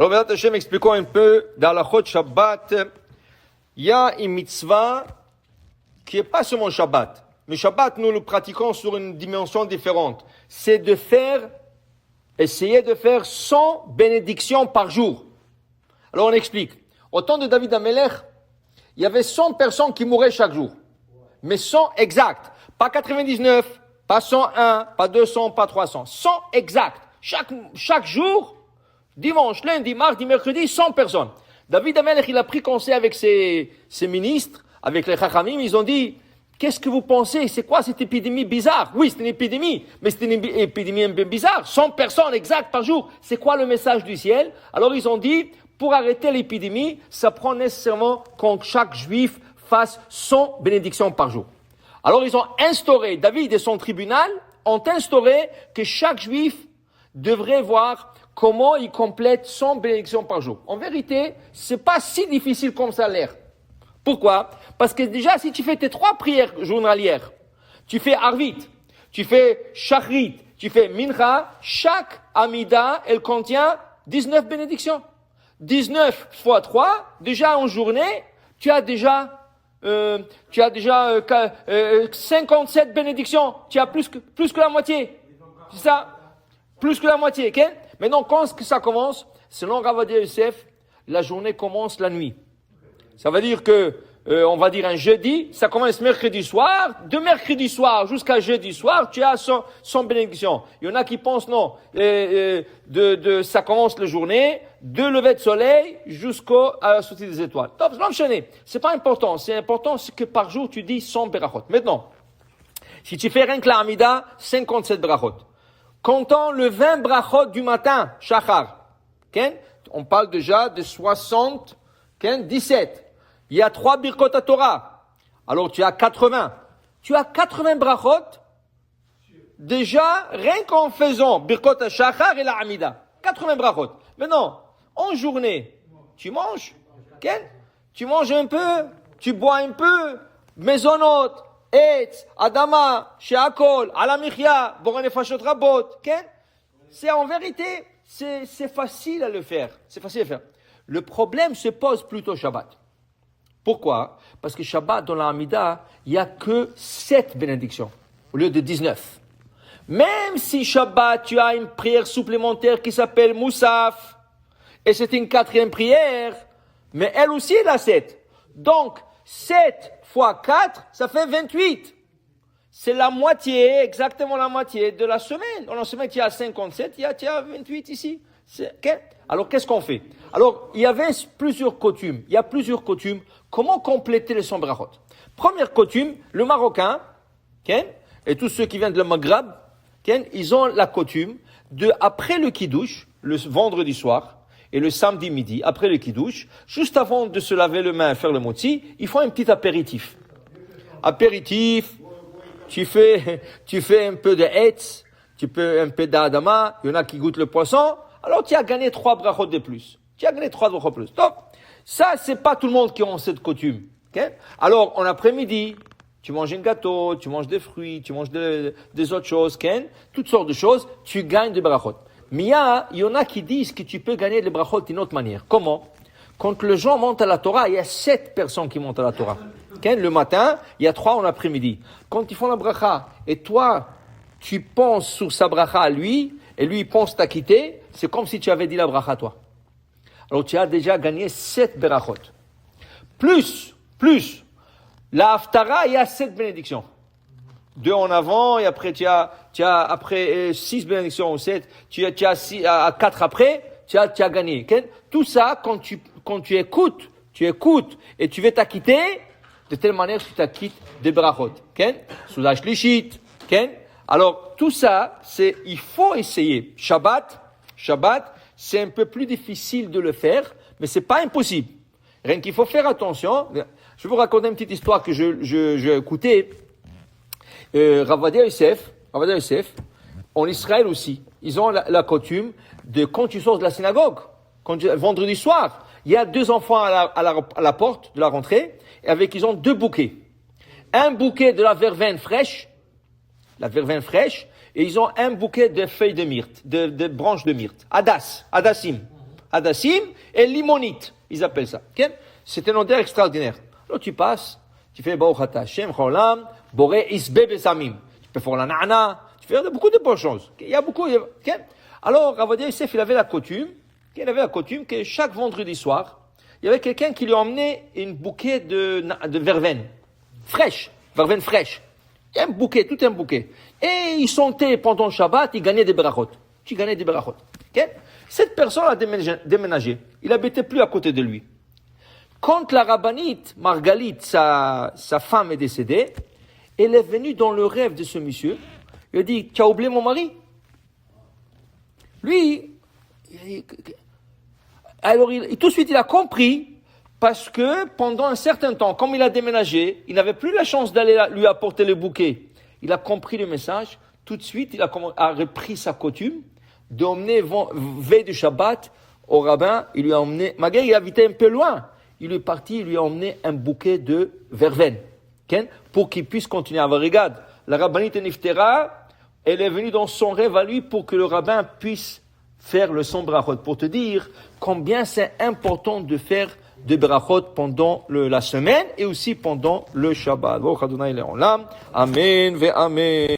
Alors, Béat Hashem, expliquons un peu, dans la Chod Shabbat, il y a une mitzvah qui n'est pas seulement Shabbat. Mais Shabbat, nous le pratiquons sur une dimension différente. C'est de essayer de faire 100 bénédictions par jour. Alors, on explique. Au temps de David Amelech, il y avait 100 personnes qui mouraient chaque jour. Mais 100 exact. Pas 99, pas 101, pas 200, pas 300. 100 exact. Chaque jour, dimanche, lundi, mardi, mercredi, 100 personnes. David Amelech, il a pris conseil avec ses ministres, avec les Chachamim, ils ont dit, qu'est-ce que vous pensez? C'est quoi cette épidémie bizarre? Oui, c'est une épidémie, mais c'est une épidémie un peu bizarre. 100 personnes exactes par jour. C'est quoi le message du ciel? Alors ils ont dit, pour arrêter l'épidémie, ça prend nécessairement que chaque juif fasse 100 bénédictions par jour. Alors ils ont instauré, David et son tribunal ont instauré que chaque juif devrait voir comment il complète 100 bénédictions par jour. En vérité, c'est pas si difficile comme ça a l'air. Pourquoi? Parce que déjà, si tu fais tes 3 prières journalières, tu fais Arvit, tu fais Shachrit, tu fais Mincha, chaque Amida, elle contient 19 bénédictions. 19 fois 3, déjà en journée, tu as déjà 57 bénédictions. Tu as plus que la moitié. C'est ça? Plus que la moitié, ok? Maintenant, quand ça commence, selon Rav Ovadia Yosef, la journée commence la nuit. Ça veut dire que, on va dire un jeudi, ça commence mercredi soir, de mercredi soir jusqu'à jeudi soir, tu as 100 bénédictions. Il y en a qui pensent non, ça commence la journée, de lever de soleil jusqu'à la sortie des étoiles. Donc, c'est pas important. C'est important, c'est que par jour, tu dis 100 berachot. Maintenant, si tu fais rien que la Hamida, 57 berachot. Comptant le 20 brachot du matin, Shachar, on parle déjà de 17. Il y a 3 birkot à Torah. Alors tu as 80. Tu as 80 brachot, déjà, rien qu'en faisant birkot à Shachar et la Hamida. 80 brachot. Maintenant, en journée, tu manges, tu manges un peu, tu bois un peu, mezonot, Etz, Adama, Sheakol, Alamichia, Boranefashot Rabot, c'est en vérité, c'est facile à le faire. C'est facile à faire. Le problème se pose plutôt Shabbat. Pourquoi? Parce que Shabbat, dans la Hamida, il n'y a que 7 bénédictions, au lieu de 19. Même si Shabbat, tu as une prière supplémentaire qui s'appelle Moussaf, et c'est une 4e prière, mais elle aussi, elle a 7. Donc, 7 fois 4, ça fait 28. C'est la moitié, exactement la moitié de la semaine. Dans la semaine, tu as 57, tu as 28 ici. Alors, qu'est-ce qu'on fait? Alors, il y avait plusieurs coutumes. Il y a plusieurs coutumes. Comment compléter les 100 brachot? Première coutume, le Marocain, et tous ceux qui viennent de le Maghreb, ils ont la coutume de, après le Kiddush, le vendredi soir, et le samedi midi, après le Kiddush, juste avant de se laver les mains et faire le motzi, il faut un petit apéritif. Apéritif, tu fais un peu de hetz, un peu d'adama, il y en a qui goûtent le poisson, alors tu as gagné 3 brachot de plus. Donc, ça, c'est pas tout le monde qui a cette coutume. Alors, en après-midi, tu manges un gâteau, tu manges des fruits, tu manges des autres choses, toutes sortes de choses, tu gagnes des brachot. Mais il y en a qui disent que tu peux gagner les brachot d'une autre manière. Comment? Quand les gens montent à la Torah, il y a 7 personnes qui montent à la Torah. Le matin, il y a 3 en après-midi. Quand ils font la bracha, et toi, tu penses sur sa bracha à lui, et lui, il pense t'acquitter, c'est comme si tu avais dit la bracha à toi. Alors, tu as déjà gagné 7 brachot. Plus, la haftara, il y a 7 bénédictions. 2 en avant, et après tu as après 6 bénédictions ou 7, tu as 4 après, tu as gagné. Tout ça, quand tu écoutes, et tu veux t'acquitter, de telle manière que tu t'acquittes des brachot. Sous la shlishit. Alors, tout ça, il faut essayer. Shabbat, c'est un peu plus difficile de le faire, mais c'est pas impossible. Rien qu'il faut faire attention. Je vais vous raconter une petite histoire que j'ai écoutée. Rav Ovadia Yosef, en Israël aussi, ils ont la coutume de, quand tu sors de la synagogue, vendredi soir, il y a 2 enfants à la porte de la rentrée, et ils ont 2 bouquets. Un bouquet de la verveine fraîche, et ils ont un bouquet de feuilles de myrte, de branches de myrte. Hadassim. Hadassim et limonite. Ils appellent ça. Okay? C'est un odeur extraordinaire. Alors tu passes, tu fais Baruch Ata Hashem, Cholam, Boré Isbe Besamim. Tu peux faire la na'ana, tu peux faire beaucoup de bonnes choses. Il y a beaucoup. Okay? Alors, Ravadia Yosef, il avait la coutume que chaque vendredi soir, il y avait quelqu'un qui lui emmenait une bouquet de verveine fraîche, verveine fraîche. Un bouquet, tout un bouquet. Et il sentait pendant le Shabbat, il gagnait des berachot. Okay? Cette personne a déménagé. Il n'habitait plus à côté de lui. Quand la rabbinite Margalit, sa femme est décédée, elle est venue dans le rêve de ce monsieur. Il a dit, tu as oublié mon mari? Lui, alors tout de suite il a compris, parce que pendant un certain temps, comme il a déménagé, il n'avait plus la chance d'aller lui apporter le bouquet. Il a compris le message. Tout de suite, il a repris sa coutume d'emmener veille du Shabbat au rabbin. Il lui a emmené, malgré il habitait un peu loin, il est parti, il lui a emmené un bouquet de verveine, pour qu'il puisse continuer à avoir. Regarde, la rabbinite Niftera, elle est venue dans son rêve à lui pour que le rabbin puisse faire le son brachot, pour te dire combien c'est important de faire de brachot pendant la semaine et aussi pendant le Shabbat. Amen ve amen.